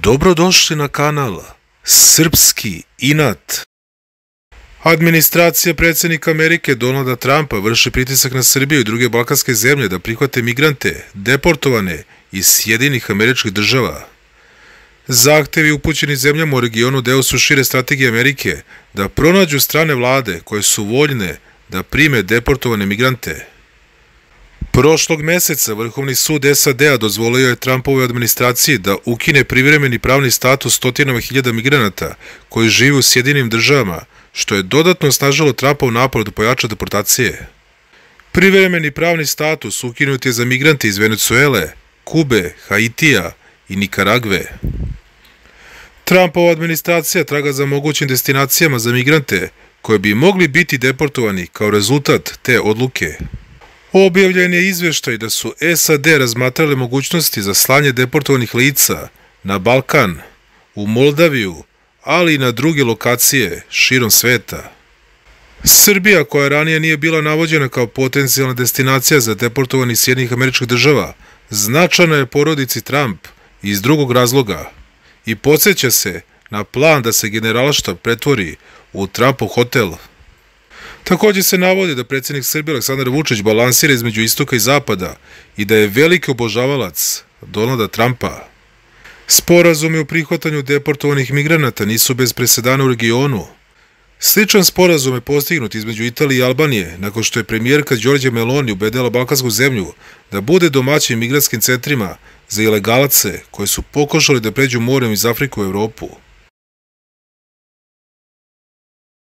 Dobrodošli na kanal Srpski inat. Administracija predsjednika Amerike Donalda Trumpa vrši pritisak na Srbiju i druge balkanske zemlje da prihvate migrante deportovane iz Sjedinjenih Američkih Država. Zahtevi upućeni zemljama u regionu deo su šire strategije Amerike da pronađu strane vlade koje su voljne da prime deportovane migrante. Prošlog meseca Vrhovni sud SAD-a dozvolio je Trumpovoj administraciji da ukine privremeni pravni status stotinama hiljada migranata koji žive u Sjedinjenim Državama, što je dodatno osnažilo Trumpov napor da pojača deportacije. Privremeni pravni status ukinut je za migrante iz Venecuele, Kube, Haitija i Nikaragve. Trumpova administracija traga za mogućim destinacijama za migrante koje bi mogli biti deportovani kao rezultat te odluke. Objavljen je izveštaj da su SAD razmatrale mogućnosti za slanje deportovanih lica na Balkan, u Moldaviju, ali i na druge lokacije širom sveta. Srbija, koja ranije nije bila navođena kao potencijalna destinacija za deportovani iz Sjedinjenih Američkih Država, značajna je porodici Trump iz drugog razloga i podsjeća se na plan da se Generalštab pretvori u Trumpov hotel. Također se navodi da predsjednik Srbije Aleksandar Vučić balansira između istoka i zapada i da je veliki obožavalac Donalda Trumpa. Sporazumi o prihvatanju deportovanih migranata nisu bez presedana u regionu. Sličan sporazum je postignut između Italije i Albanije nakon što je premijerka Đorđe Meloni ubedila balkansku zemlju da bude domaćin migrantskim centrima za ilegalce koji su pokušali da pređu morem iz Afrike u Evropu.